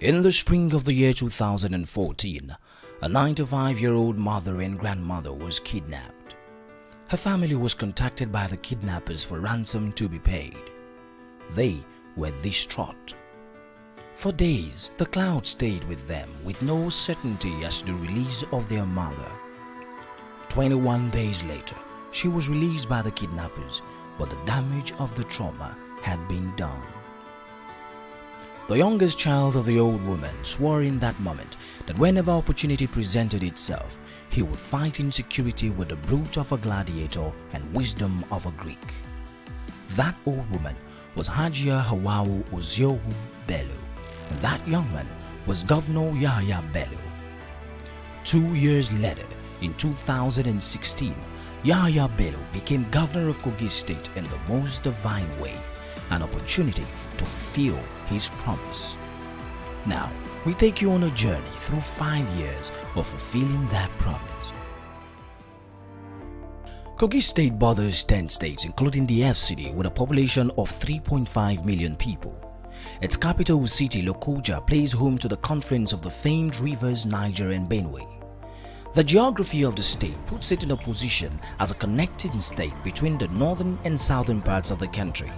In the spring of the year 2014, a 95-year-old mother and grandmother was kidnapped. Her family was contacted by the kidnappers for ransom to be paid. They were distraught. For days, the cloud stayed with them with no certainty as to the release of their mother. 21 days later, she was released by the kidnappers, but the damage of the trauma had been done. The youngest child of the old woman swore in that moment that whenever opportunity presented itself, he would fight insecurity with the brute of a gladiator and wisdom of a Greek. That old woman was Yahaya Bello, and that young man was Governor Yahaya Bello. 2 years later, in 2016, Yahaya Bello became governor of Kogi State in the most divine way, an opportunity to fulfill his promise. Now, we take you on a journey through 5 years of fulfilling that promise. Kogi State borders 10 states including the FCT with a population of 3.5 million people. Its capital city Lokoja plays home to the confluence of the famed rivers Niger and Benue. The geography of the state puts it in a position as a connecting state between the northern and southern parts of the country.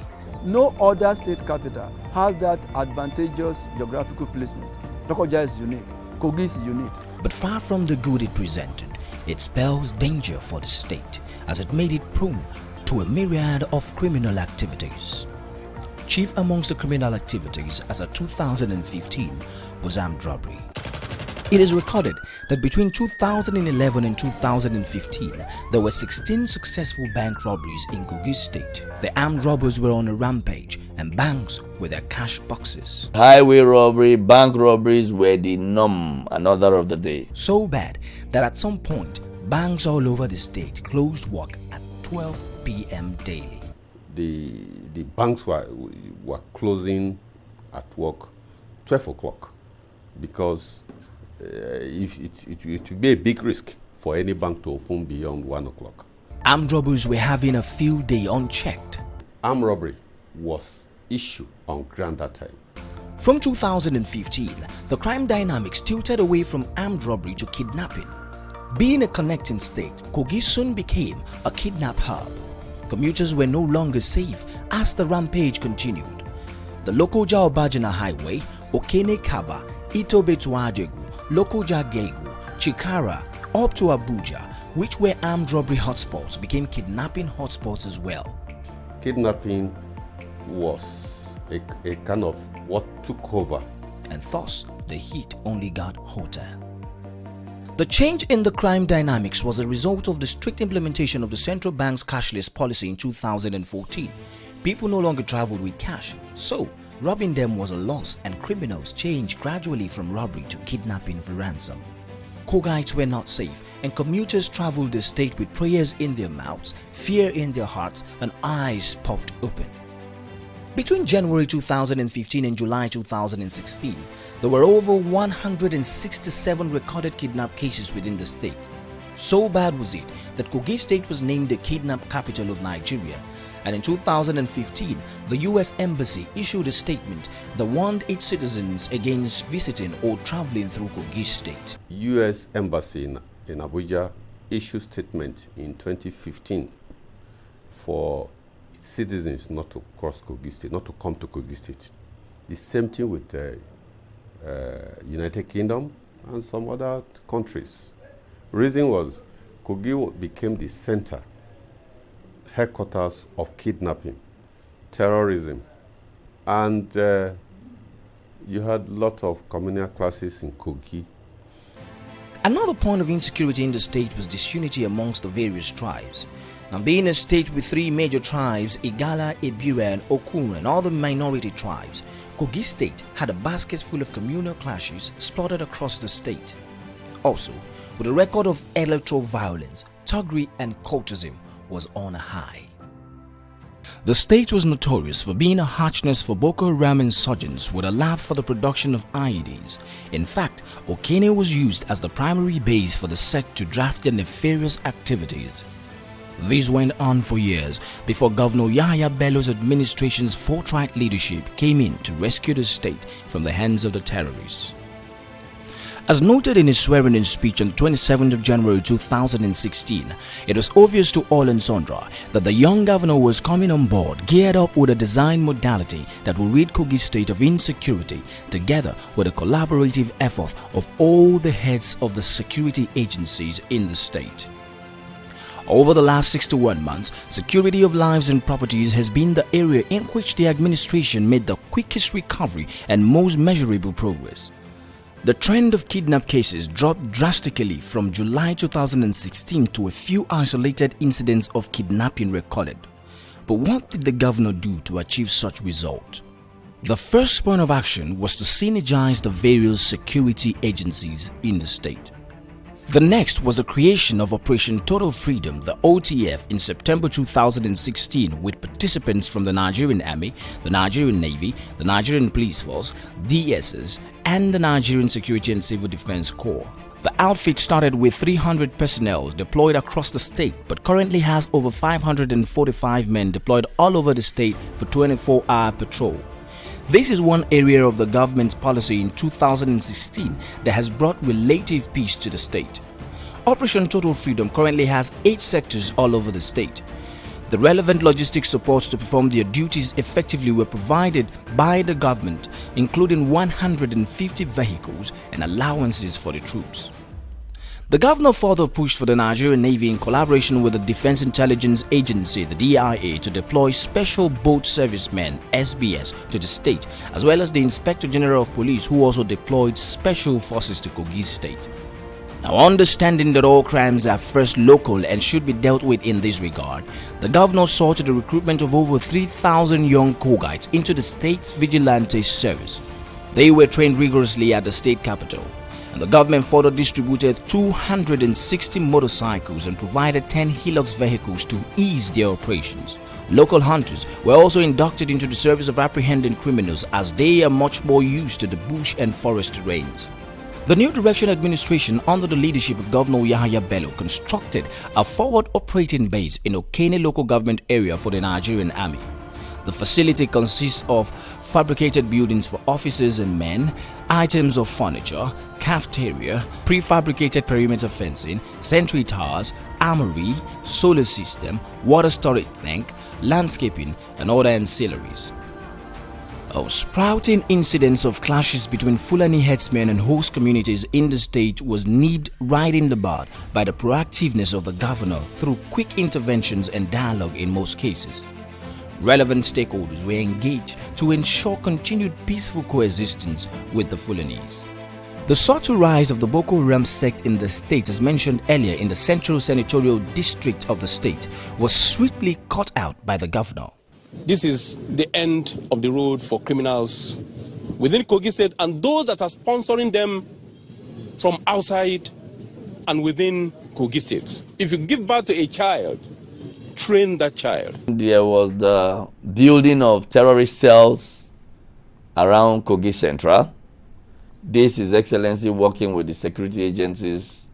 No other state capital has that advantageous geographical placement. Lokoja is unique. Kogi is unique. But far from the good it presented, it spells danger for the state as it made it prone to a myriad of criminal activities. Chief amongst the criminal activities as of 2015 was armed robbery. It is recorded that between 2011 and 2015, there were 16 successful bank robberies in Kogi State. The armed robbers were on a rampage and banks were their cash boxes. Highway robbery, bank robberies were the norm and order of the day. So bad that at some point, banks all over the state closed work at 12 p.m. daily. The banks were closing at work 12 o'clock because it would be a big risk for any bank to open beyond 1 o'clock. Armed robbers were having a field day unchecked. Armed robbery was issue on ground that time. From 2015, the crime dynamics tilted away from armed robbery to kidnapping. Being a connecting state, Kogi soon became a kidnap hub. Commuters were no longer safe as the rampage continued. The Lokoja-Obajana Highway, Okene-Kaba, Itobe-to-Adegu, Lokoja-Gegu, Chikara, up to Abuja, which were armed robbery hotspots, became kidnapping hotspots as well. Kidnapping was a kind of what took over. And thus, the heat only got hotter. The change in the crime dynamics was a result of the strict implementation of the central bank's cashless policy in 2014. People no longer traveled with cash, so robbing them was a loss and criminals changed gradually from robbery to kidnapping for ransom. Kogites were not safe and commuters traveled the state with prayers in their mouths, fear in their hearts and eyes popped open. Between January 2015 and July 2016, there were over 167 recorded kidnap cases within the state. So bad was it that Kogi State was named the kidnap capital of Nigeria, and in 2015, the US Embassy issued a statement that warned its citizens against visiting or traveling through Kogi State. US Embassy in Abuja issued statement in 2015 for its citizens not to cross Kogi State, not to come to Kogi State. The same thing with the United Kingdom and some other countries. Reason was Kogi became the center, headquarters of kidnapping, terrorism, and you had a lot of communal classes in Kogi. Another point of insecurity in the state was disunity amongst the various tribes. Now, being a state with 3 major tribes, Igala, Ebira, and Okun, and other minority tribes, Kogi State had a basket full of communal clashes splattered across the state. Also, with a record of electoral violence, thuggery, and cultism was on a high. The state was notorious for being a hatchness for Boko Haram insurgents with a lab for the production of IEDs. In fact, Okene was used as the primary base for the sect to draft their nefarious activities. This went on for years before Governor Yahaya Bello's administration's forthright leadership came in to rescue the state from the hands of the terrorists. As noted in his swearing-in speech on 27th of January 2016, it was obvious to all and sundry that the young governor was coming on board geared up with a design modality that will rid Kogi state of insecurity, together with a collaborative effort of all the heads of the security agencies in the state. Over the last 61 months, security of lives and properties has been the area in which the administration made the quickest recovery and most measurable progress. The trend of kidnap cases dropped drastically from July 2016 to a few isolated incidents of kidnapping recorded. But what did the governor do to achieve such result? The first point of action was to synergize the various security agencies in the state. The next was the creation of Operation Total Freedom, the OTF, in September 2016 with participants from the Nigerian Army, the Nigerian Navy, the Nigerian Police Force, DSS, and the Nigerian Security and Civil Defense Corps. The outfit started with 300 personnel deployed across the state but currently has over 545 men deployed all over the state for 24-hour patrol. This is one area of the government's policy in 2016 that has brought relative peace to the state. Operation Total Freedom currently has 8 sectors all over the state. The relevant logistic support to perform their duties effectively were provided by the government, including 150 vehicles and allowances for the troops. The governor further pushed for the Nigerian Navy in collaboration with the Defense Intelligence Agency, the DIA, to deploy Special Boat Servicemen (SBS) to the state, as well as the Inspector General of Police, who also deployed special forces to Kogi State. Now, understanding that all crimes are first local and should be dealt with in this regard, the governor saw to the recruitment of over 3,000 young Kogites into the state's vigilante service. They were trained rigorously at the state capital, and the government further distributed 260 motorcycles and provided 10 Hilux vehicles to ease their operations. Local hunters were also inducted into the service of apprehending criminals, as they are much more used to the bush and forest terrains. The New Direction administration, under the leadership of Governor Yahaya Bello, constructed a forward operating base in Okene local government area for the Nigerian Army. The facility consists of fabricated buildings for officers and men, items of furniture, cafeteria, prefabricated perimeter fencing, sentry towers, armory, solar system, water storage tank, landscaping, and other ancillaries. Sprouting incidents of clashes between Fulani herdsmen and host communities in the state was nipped right in the bud by the proactiveness of the governor through quick interventions and dialogue in most cases. Relevant stakeholders were engaged to ensure continued peaceful coexistence with the Fulanis. The subtle rise of the Boko Haram sect in the state, as mentioned earlier in the Central Senatorial District of the state, was swiftly cut out by the governor. This is the end of the road for criminals within Kogi State and those that are sponsoring them from outside and within Kogi State. If you give birth to a child, train that child. There was the building of terrorist cells around Kogi Central. This is Excellency working with the security agencies,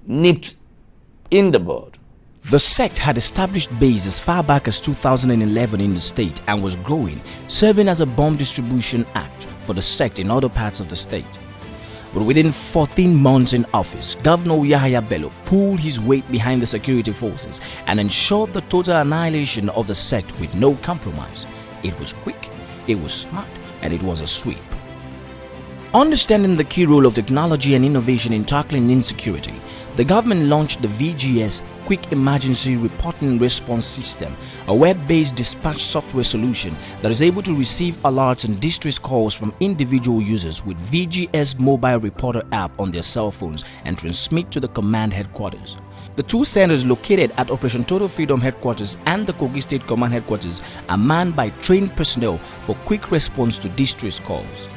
nipped in the bud. The sect had established bases as far back as 2011 in the state and was growing, serving as a bomb distribution act for the sect in other parts of the state. But within 14 months in office, Governor Yahaya Bello pulled his weight behind the security forces and ensured the total annihilation of the sect with no compromise. It was quick, it was smart, and it was a sweep. Understanding the key role of technology and innovation in tackling insecurity, the government launched the VGS Quick Emergency Reporting Response System, a web-based dispatch software solution that is able to receive alerts and distress calls from individual users with VGS Mobile Reporter app on their cell phones and transmit to the command headquarters. The two centers located at Operation Total Freedom Headquarters and the Kogi State Command Headquarters are manned by trained personnel for quick response to distress calls.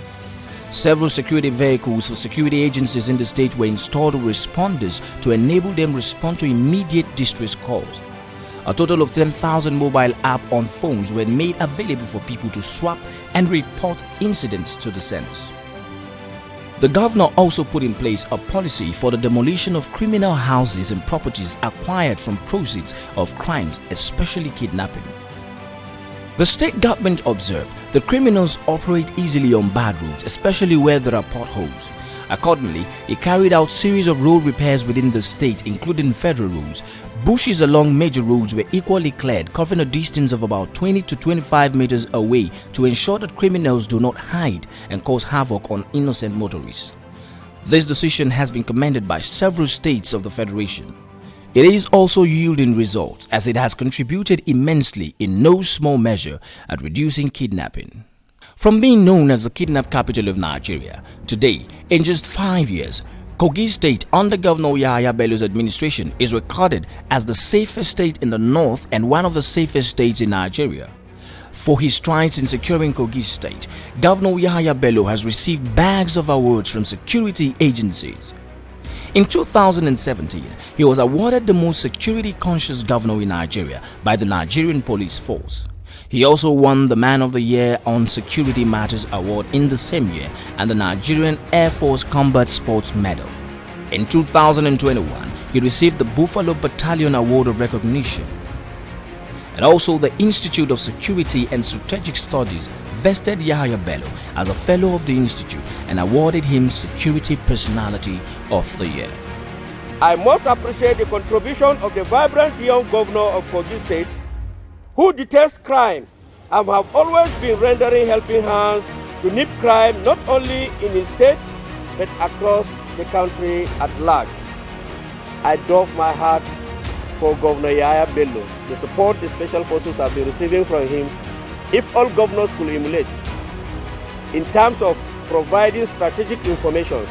Several security vehicles for security agencies in the state were installed with responders to enable them respond to immediate distress calls. A total of 10,000 mobile apps on phones were made available for people to swap and report incidents to the centers. The governor also put in place a policy for the demolition of criminal houses and properties acquired from proceeds of crimes, especially kidnapping. The state government observed the criminals operate easily on bad roads, especially where there are potholes. Accordingly, he carried out series of road repairs within the state, including federal roads. Bushes along major roads were equally cleared, covering a distance of about 20 to 25 meters away to ensure that criminals do not hide and cause havoc on innocent motorists. This decision has been commended by several states of the Federation. It is also yielding results, as it has contributed immensely in no small measure at reducing kidnapping. From being known as the kidnap capital of Nigeria, today, in just 5 years, Kogi State under Governor Yahaya Bello's administration is recorded as the safest state in the north and one of the safest states in Nigeria. For his strides in securing Kogi State, Governor Yahaya Bello has received bags of awards from security agencies. In 2017, he was awarded the most security-conscious governor in Nigeria by the Nigerian Police Force. He also won the Man of the Year on Security Matters Award in the same year and the Nigerian Air Force Combat Sports Medal. In 2021, he received the Buffalo Battalion Award of Recognition. And also the Institute of Security and Strategic Studies vested Yahaya Bello as a Fellow of the Institute and awarded him Security Personality of the Year. I must appreciate the contribution of the vibrant young governor of Kogi State, who detests crime and have always been rendering helping hands to nip crime not only in his state but across the country at large. I doff my hat for Governor Yahaya Bello, the support the special forces have been receiving from him. If all governors could emulate in terms of providing strategic information,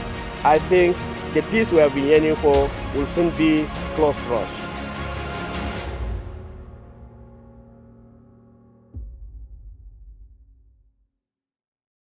I think the peace we have been yearning for will soon be close to us.